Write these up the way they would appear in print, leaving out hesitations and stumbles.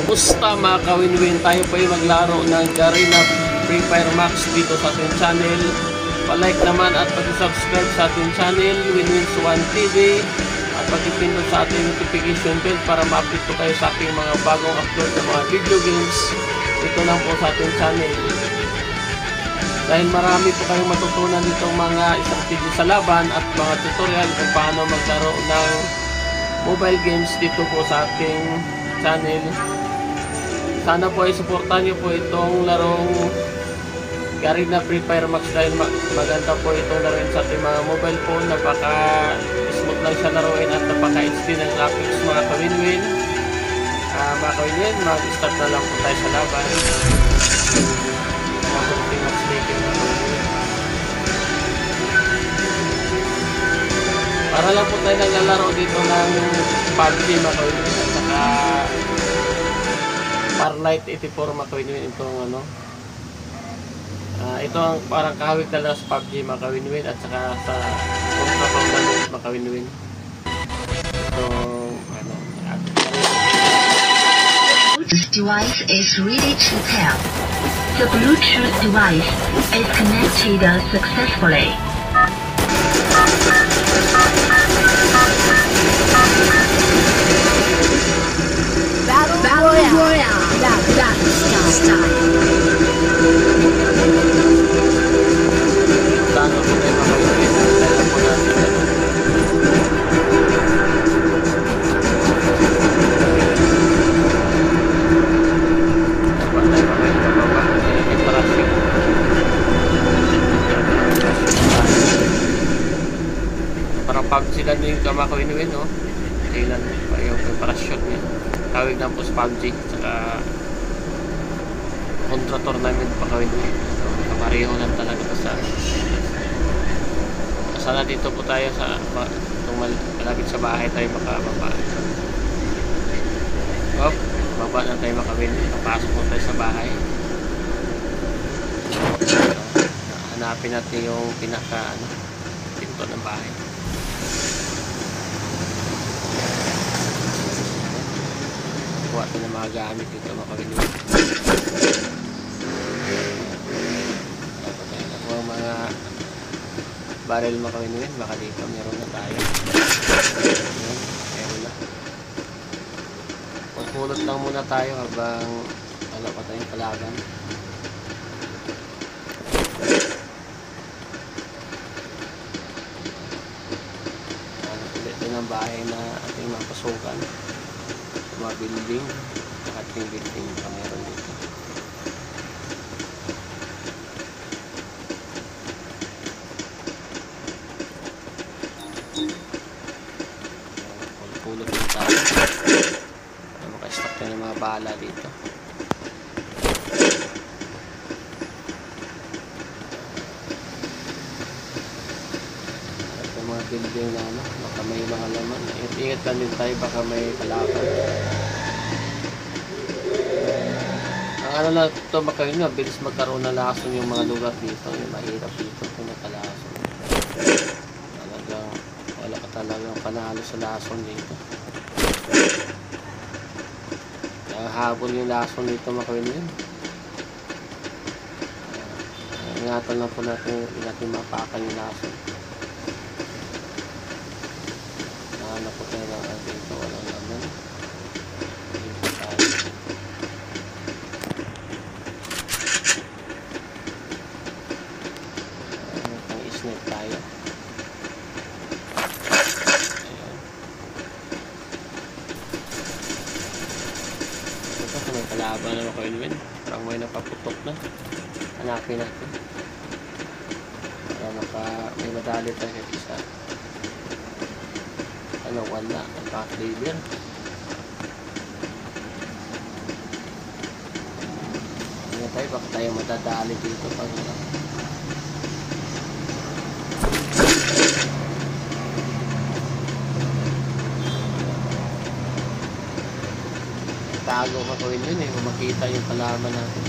Kumusta mga ka-Winwin? Tayo po ay maglaro ng Garena Free Fire Max dito sa ating channel. Pa-like naman at pag-subscribe sa ating channel, Winwins1 TV, at pag-ipindot sa ating notification bell para ma-update po kayo sa ating mga bagong upload ng mga video games dito lang po sa ating channel. Dahil marami po kayong matutunan dito mga strategy sa laban at mga tutorial kung paano maglaro ng mobile games dito po sa ating channel. Sana po ay supportan nyo po itong larong Garena Free Fire Max dahil maganda po itong laruin sa ating mga mobile phone. Napaka smooth lang siya laruin at napaka HD ng graphics mga ka-Winwin. Mga ka-Winwin, mag-start na lang po tayo sa laban. Para lang po tayo naglalaro dito ng PUBG mga ka-Winwin at saka Farlight 84 mga ka-Winwin. Itong ano, ito ang parang kahawig talaga sa PUBG mga ka-Winwin at saka sa Contra mga ka-Winwin. Itong ano, Bluetooth device is ready to pair. The Bluetooth device is connected successfully. Battle Royale. Battle style. Tano po tayo mga ka-Winwin. Dahil po natin parang PUBG lang yung mga ka-Winwin, no? Kailan pa yung preparasyon niya. Tawag na po sa PUBG saka Contra Tournament pa ka-Winwin. So, kapareho lang talaga ito sa sana dito po tayo sa malapit sa bahay tayo makababa. Hop, baba na tayo maka-Winwin. Papasok po tayo sa bahay. Hanapin natin yung pinaka pinto ng bahay. Kuha ito ng mga gamit dito maka-Winwin. Nakuha mga barrel maka-Winwin. Baka dito meron na tayo. Ayan, meron na. Pagpulot lang muna tayo habang wala pa tayong kalaban. Ulit din ang bahay na ating mapasukan. Mga building, nakating building pa meron dito. Pulot din tayo para maka-stock tayo ng mga bala dito. At yung mga building na ano, baka may mga laman. Ingat lang din tayo, baka may kalaban. Ang ano lang ito makain, mabilis magkaroon ng lason yung mga lugar dito. Yung mahirap dito kung nakalason. Talagang wala ka talagang panalo sa lason dito. Habol yung lason dito makain yun. Ingatan lang po natin, hindi natin mapakan yung lason. Nahanap po tayo ng dito, walang naman. Dito tayo. Pang-snipe tayo. Ayan. Ito kung may kalaban na maka-Winwin. Parang may napaputok na. Hanapin natin. Para may madali tayo kahit isa. Ano, wala. Nagpa-cleaver. Ano tayo, baka tayo madadali dito pag tago maka-Winwin eh, kung makita yung kalaman natin.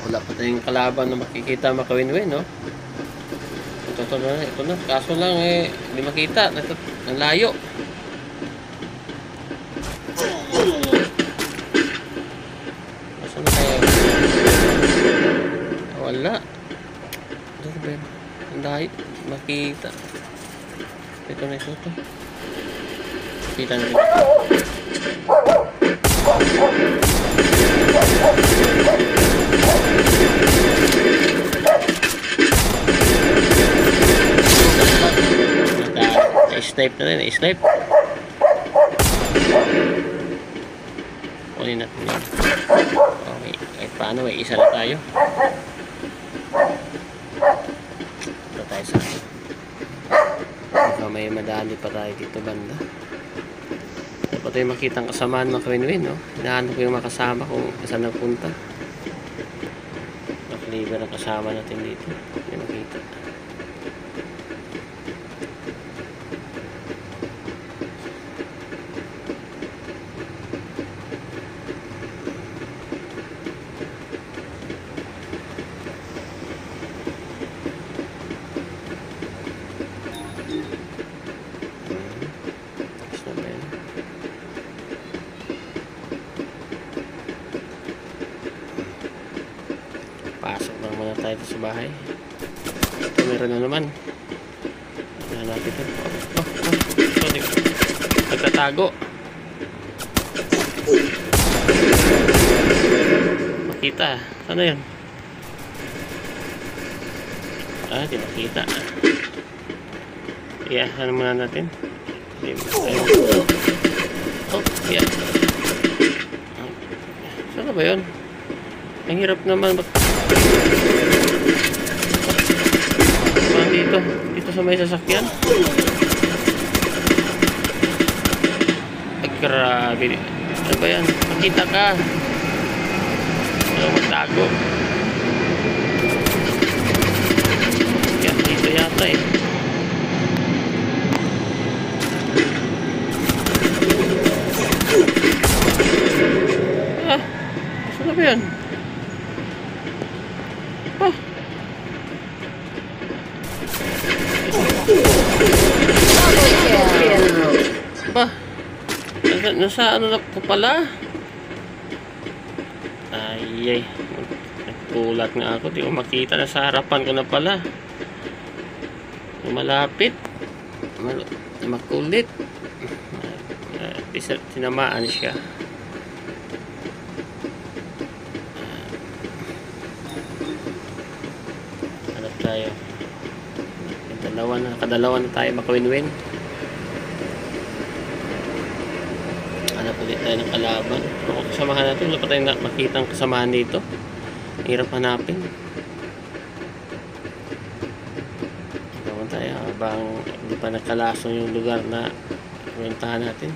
Wala pa tayong kalaban na makikita makawin-win, no? Ito na. Kaso lang hindi makita. Ang layo. Kaso na kaya? Wala. Ano ba yun? Ang layo. Makita. Ito na ito. Kita na rin. Snipe na rin, snipe. Kunin natin yun. Okay, kahit paano, isa na tayo. Ito tayo sa akin. Baka may madali pa tayo dito banda. Ito pa tayo makita ang kasamaan mga kawin-win, no? Hinahanap ko yung makasama kung saan nagpunta. Nakaliber ang kasama natin dito. Hindi makita. Pasok lang muna tayo sa bahay. Ito meron na naman. Hanapin ito. Sorry. Nagtatago. Makita. Ano yun? Di makita. Ano muna natin? Yeah. Saan ba yun? Ang hirap naman. Dito sa may sasakyan. Ay, grabe. Ano ba yan? Makita ka. Ano magtago? Yan, dito yata eh. Saan na ba yan? Ba? Nasa ano na po pala? Ay. Nagpulat nga ako. Di ko makita. Nasa harapan ko na pala. Malapit. Makulit. Tinamaan siya. Hanap tayo. Kadalawa na tayo makawin-win. Hanap ulit tayo ng kalaban. Kung kasamahan natin, wala pa tayo makita ang kasamahan dito. Hirap hanapin. Naman tayo habang hindi pa nagkalason yung lugar na pinuntahan natin.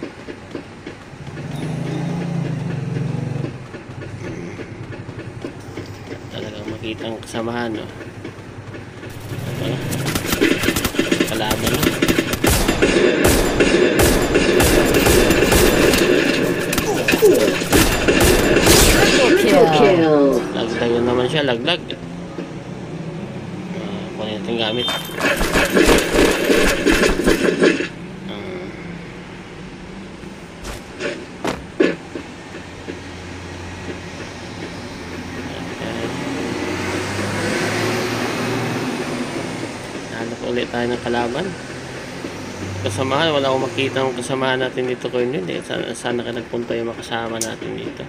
Talagang makita ang kasamahan, no? Kalaban na. Laglag na naman siya, laglag. Kunin natin gamit. Hanap ulit tayo ng kalaban. Kasamahan, wala akong makita ng kasamahan natin dito ko yun. Sana ka nagpunta yung makasama natin dito.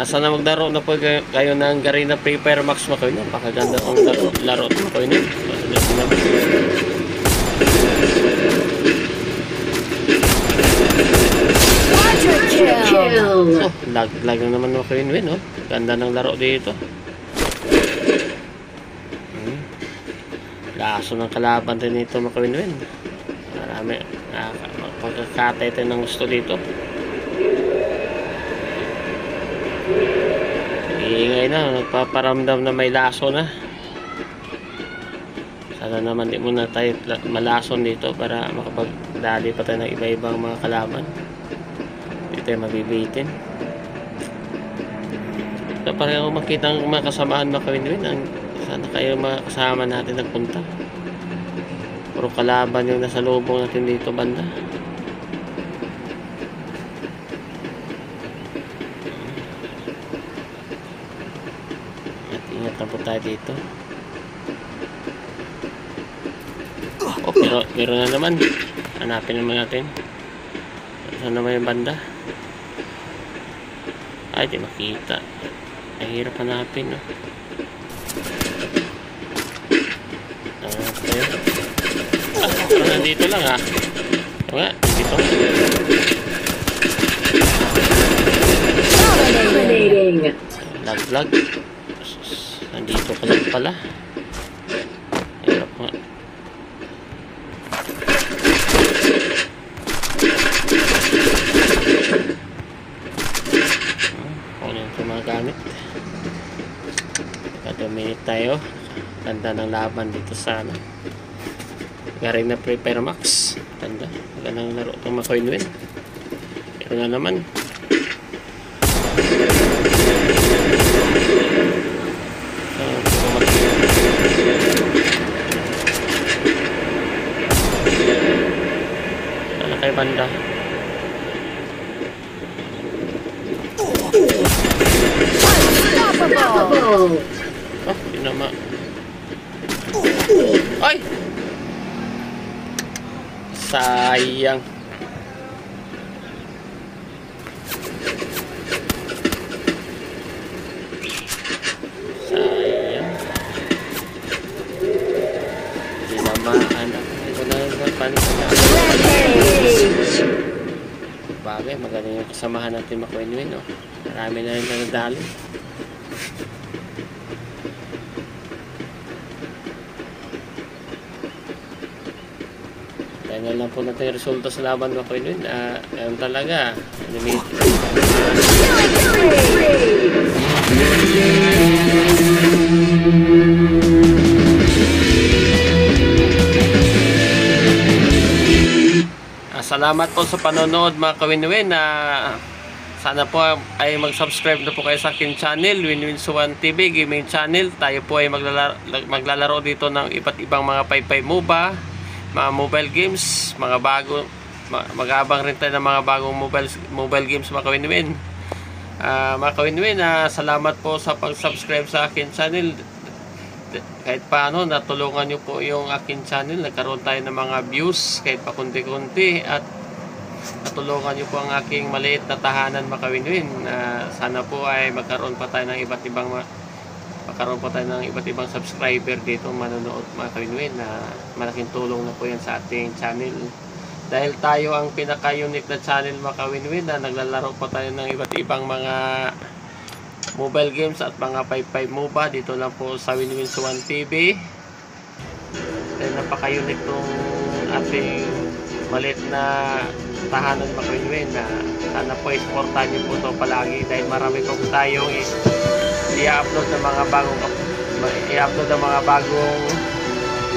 Sana magdaro na po kayo ng Garena Free Fire Max mo kayo. Napakaganda ang laro mo kayo nyo. Lag na naman mo kayo nyo. Ganda ng laro dito. Laso ng kalaban din nito mga kawin-win. Marami pagkakatay tayo ng gusto dito. Iingay na, nagpaparamdam na may laso na. Sana naman di muna tayo malason dito para makapagdali pa tayo ng iba-ibang mga kalaban. Hindi tayo mabibitin. So, pareho makita ang mga kasamahan mga kawin-win. Sana kayo makasama natin nagpunta. Puro kalaban yung nasa lubong natin dito banda. Ingat na po tayo dito. Oh, pero na naman. Hanapin naman natin. Saan naman yung banda? Ay, di makita. Mahirap hanapin, no? Tayo. Pero nandito lang, ha? Ito nga, dito. Lag-lag. Nandito ka lang pala. Hirap nga. Kunin ito mga gamit. 2 minute tayo. Ganda ng laban dito sa garing na Free Fire Max. Ganda. Magandang laro itong mga coin-win. Pero nga naman. Ano kay banda? Oh, pinama. Ay! Sayang. Sayang. Tinamaan ako. Ito na yung panik na. Bagay, magaling yung kasamahan natin makuin-win, no? Marami na rin nadali. Kaya na lang po natin yung resulta sa laban mga coin-win. Ayun talaga. Salamat po sa panonood mga kawin-win. Sana po ay mag-subscribe na po kayo sa aking channel, WinWins1 TV Gaming Channel. Tayo po ay maglalaro dito ng iba't ibang mga paypay MOBA, mga mobile games, mga bago, mag-aabang rin tayo ng mga bagong mobile games mga kawin-win. Mga kawin-win, salamat po sa pag-subscribe sa aking channel. Kahit paano natulungan nyo po yung aking channel, nagkaroon tayo ng mga views kahit pa kunti-kunti, at natulungan nyo po ang aking maliit na tahanan mga kawin-win. Sana po ay magkaroon pa tayo ng iba't ibang subscriber dito manonood mga kawin-win. Malaking tulong na po yan sa ating channel, dahil tayo ang pinaka-unique na channel mga kawin-win na naglalaro pa tayo ng iba't ibang mga mobile games at mga paypay MOBA dito lang po sa WinWins1 TV. Dahil napaka-unique tong ating maliit na tahanan mga kawin-win. Sana po i-supportan nyo po ito palagi, dahil marami po tayong i-upload ng mga bagong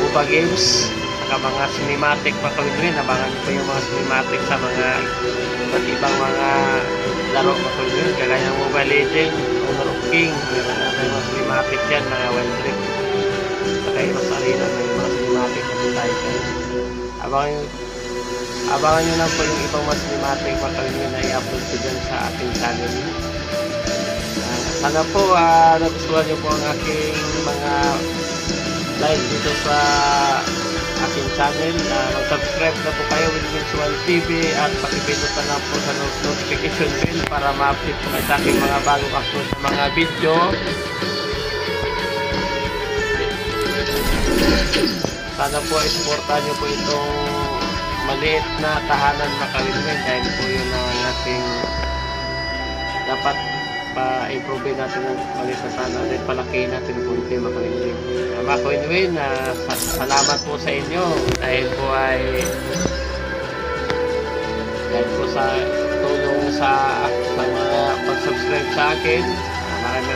MOBA games, saka mga cinematic mga kawin-win. Abangan nyo po yung mga cinematic sa mga iba't ibang mga laro mga kawin-win, kagaya ng Mobile Legends, Honor of King. Meron na tayo mga cinematic dyan, mga Wild Rift, saka Heroes Arena, may mga cinematic na po tayo dyan. Abangan nyo lang po yung ibang mga cinematic mga kawin-win na i-upload ko dyan sa ating channel. Sana po nagustuhan nyo po ang aking mga live dito sa aking channel. Mag-subscribe na po kayo WinWins1 TV at pakipindot na lang po sa notification bell para ma-update po kayo sa aking mga bagong upload na mga video. Sana po i-supportan nyo po itong maliit na tahanan mga kawin-win, dahil po yun ang ating dapat pa-improve natin ng ulit sa sana at palaki natin kunti mga kawin-win. Mga kawin-win, salamat po sa inyo dahil po sa tulong sa mga pag-subscribe sa akin.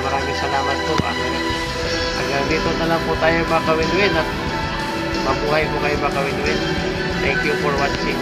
Maraming salamat po. Hanggang dito na lang po tayo mga kawin-win at mabuhay po kayo mga kawin-win. Thank you for watching.